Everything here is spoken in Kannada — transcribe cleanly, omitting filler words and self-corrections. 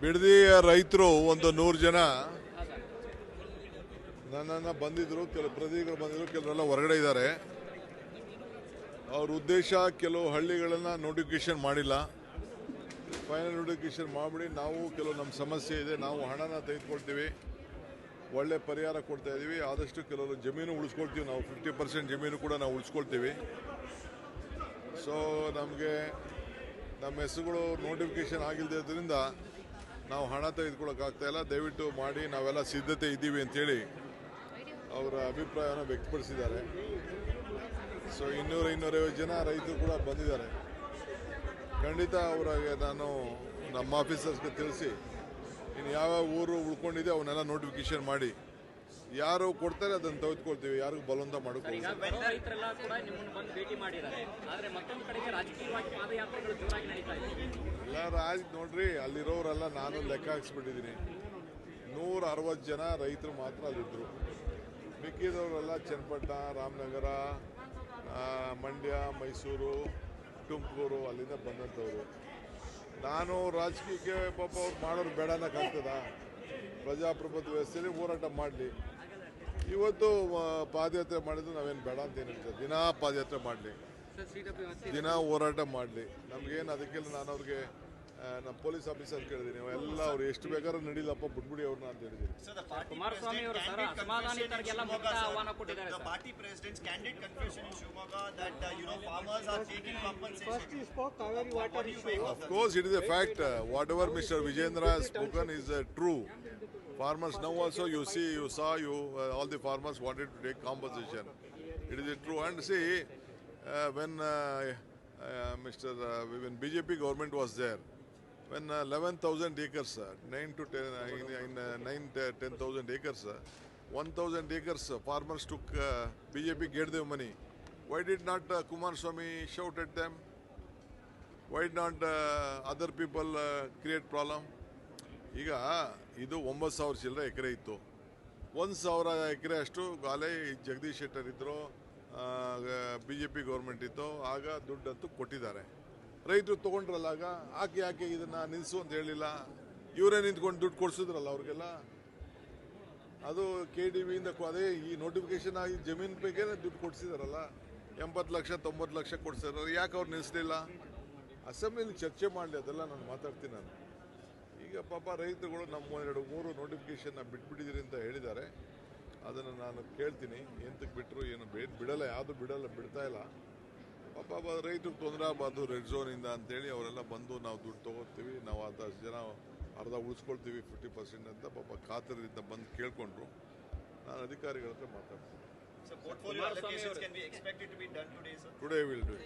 ಬಿಡದಿಯ ರೈತರು ಒಂದು 100 ಜನ ನನ್ನನ್ನು ಬಂದಿದ್ರು, ಕೆಲವು ಪ್ರತಿನಿಧಿಗಳು ಬಂದಿದ್ರು, ಕೆಲವರೆಲ್ಲ ಹೊರಗಡೆ ಇದ್ದಾರೆ. ಅವ್ರ ಉದ್ದೇಶ ಕೆಲವು ಹಳ್ಳಿಗಳನ್ನ ನೋಟಿಫಿಕೇಶನ್ ಮಾಡಿಲ್ಲ, ಫೈನಲ್ ನೋಟಿಫಿಕೇಶನ್ ಮಾಡಿಬಿಡಿ ನಾವು ಕೆಲವು ನಮ್ಮ ಸಮಸ್ಯೆ ಇದೆ, ನಾವು ಹಣನ ತೆಗೆದುಕೊಳ್ತೀವಿ, ಒಳ್ಳೆ ಪರಿಹಾರ ಕೊಡ್ತಾ ಇದ್ದೀವಿ, ಆದಷ್ಟು ಕೆಲವರು ಜಮೀನು ಉಳಿಸ್ಕೊಳ್ತೀವಿ, ನಾವು 50% ಜಮೀನು ಕೂಡ ನಾವು ಉಳಿಸ್ಕೊಳ್ತೀವಿ. ಸೊ ನಮಗೆ ನಮ್ಮ ಹೆಸರುಗಳು ನೋಟಿಫಿಕೇಶನ್ ಆಗಿಲ್ಲದ್ರಿಂದ ನಾವು ಹಣ ತೆಗೆದುಕೊಳ್ಳೋಕ್ಕಾಗ್ತಾ ಇಲ್ಲ, ದಯವಿಟ್ಟು ಮಾಡಿ, ನಾವೆಲ್ಲ ಸಿದ್ಧತೆ ಇದ್ದೀವಿ ಅಂತೇಳಿ ಅವರ ಅಭಿಪ್ರಾಯವನ್ನು ವ್ಯಕ್ತಪಡಿಸಿದ್ದಾರೆ. ಸೊ 200-250 ಜನ ರೈತರು ಕೂಡ ಬಂದಿದ್ದಾರೆ. ಖಂಡಿತ ಅವರಿಗೆ ನಾನು ನಮ್ಮ ಆಫೀಸರ್ಸ್ಗೆ ತಿಳಿಸಿ ಇನ್ನು ಯಾವ್ಯಾವ ಊರು ಉಳ್ಕೊಂಡಿದೆ ಅವನ್ನೆಲ್ಲ ನೋಟಿಫಿಕೇಶನ್ ಮಾಡಿ ಯಾರು ಕೊಡ್ತಾರೆ ಅದನ್ನು ತೆಗೆದುಕೊಳ್ತೀವಿ, ಯಾರಿಗೂ ಬಲವಂತ ಮಾಡೋಕ್ಕೋಗಿ. ಎಲ್ಲ ನೋಡ್ರಿ, ಅಲ್ಲಿರೋರೆಲ್ಲ ನಾನು ಲೆಕ್ಕ ಹಾಕ್ಸ್ಬಿಟ್ಟಿದ್ದೀನಿ. 160 ಜನ ರೈತರು ಮಾತ್ರ ಅಲ್ಲಿದ್ದರು, ಮಿಕ್ಕಿದವರೆಲ್ಲ ಚನ್ನಪಟ್ಟಣ, ರಾಮನಗರ, ಮಂಡ್ಯ, ಮೈಸೂರು, ತುಮಕೂರು ಅಲ್ಲಿಂದ ಬಂದಂಥವ್ರು. ನಾನು ರಾಜಕೀಯಕ್ಕೆ ಪಾಪ ಅವ್ರು ಮಾಡೋರು ಬೇಡ ಅನ್ನೋಕ್ಕಾಗ್ತದ? ಪ್ರಜಾಪ್ರಭುತ್ವ ವ್ಯವಸ್ಥೆಯಲ್ಲಿ ಹೋರಾಟ ಮಾಡಲಿ. ಇವತ್ತು ಪಾದಯಾತ್ರೆ ಮಾಡಿದ್ರು ನಾವೇನು ಬೇಡ ಅಂತ ಏನಿರ್ತದೆ, ದಿನಾ ಪಾದಯಾತ್ರೆ ಮಾಡಲಿ, ದಿನ ಹೋರಾಟ ಮಾಡಲಿ, ನಮಗೇನು ಅದಕ್ಕೆಲ್ಲ ನಾನು ಅವ್ರಿಗೆ ನಮ್ಮ ಪೊಲೀಸ್ ಆಫೀಸರ್ ಕೇಳಿದ್ದೀನಿ, ಎಲ್ಲ ಅವ್ರು ಎಷ್ಟು ಬೇಕಾದ್ರೂ ನಡೀಲಪ್ಪ ಬಿಟ್ಬಿಡಿ ಅವ್ರನ್ನ ಅಂತ ಹೇಳಿದ್ದೀನಿ. Of course, it is a fact. Whatever Mr. Vijayendra has spoken is true. Farmers now also you saw all the farmers wanted to take compensation. It is true. And see, when when BJP government was there, when 11,000 acres, 10,000 acres, 1,000 acres farmers took, BJP gave them money. Why did not Kumaraswamy shout at them? Why did not other people create problem? ಈಗ ಇದು 9,000 ಚಿಲ್ಲರೆ ಎಕರೆ ಇತ್ತು, 1,000 ಎಕರೆ ಅಷ್ಟು ಗಾಲೆ ಜಗದೀಶ್ ಶೆಟ್ಟರ್ ಇದ್ರು, BJP ಗೌರ್ಮೆಂಟ್ ಇತ್ತು, ಆಗ ದುಡ್ಡಂತೂ ಕೊಟ್ಟಿದ್ದಾರೆ. ರೈತರು ತೊಗೊಂಡ್ರಲ್ಲ, ಆಗ ಯಾಕೆ ಇದನ್ನು ನಿಲ್ಲಿಸು ಅಂತ ಹೇಳಿಲ್ಲ, ಇವರೇ ನಿಂತ್ಕೊಂಡು ದುಡ್ಡು ಕೊಡಿಸಿದ್ರಲ್ಲ ಅವ್ರಿಗೆಲ್ಲ. ಅದು KDBಯಿಂದ ಅದೇ ಈ ನೋಟಿಫಿಕೇಶನ್ ಆಗಿ ಜಮೀನು ಬೇಕೇನೆ ದುಡ್ಡು ಕೊಡಿಸಿದಾರಲ್ಲ, 80 ಲಕ್ಷ 90 ಲಕ್ಷ ಕೊಡಿಸಿದಾರೆ, ಯಾಕೆ ಅವ್ರು ನಿಲ್ಲಿಸಲಿಲ್ಲ? ಅಸೆಂಬ್ಲಿಯಲ್ಲಿ ಚರ್ಚೆ ಮಾಡಲಿ, ಅದೆಲ್ಲ ನಾನು ಮಾತಾಡ್ತೀನಿ. ನಾನು ಈಗ ಪಾಪ ರೈತರುಗಳು ನಮ್ಮ 2-3 ನೋಟಿಫಿಕೇಶನ್ನ ಬಿಟ್ಬಿಟ್ಟಿದ್ದೀರಿ ಅಂತ ಹೇಳಿದ್ದಾರೆ, ಅದನ್ನು ನಾನು ಕೇಳ್ತೀನಿ, ಎಂತಕ್ಕೆ ಬಿಟ್ಟರು ಏನು ಬಿಡಲ್ಲ, ಯಾವುದು ಬಿಡ್ತಾ ಇಲ್ಲ. ಪಾಪ ರೈತರಿಗೆ ತೊಂದರೆ ಆಗಬಾರ್ದು ರೆಡ್ ಝೋನಿಂದ ಅಂತೇಳಿ ಅವರೆಲ್ಲ ಬಂದು ನಾವು ದುಡ್ಡು ತೊಗೋತೀವಿ, ನಾವು 10 ಜನ ಅರ್ಧ ಉಳಿಸ್ಕೊಳ್ತೀವಿ 50% ಅಂತ ಪಾಪ ಖಾತರಿಯಿಂದ ಬಂದು ಕೇಳ್ಕೊಂಡ್ರು. ನಾನು ಅಧಿಕಾರಿಗಳ ಹತ್ರ ಮಾತಾಡ್ತೀನಿ. So portfolio allocations can be expected to be done today, sir? Today we'll do it.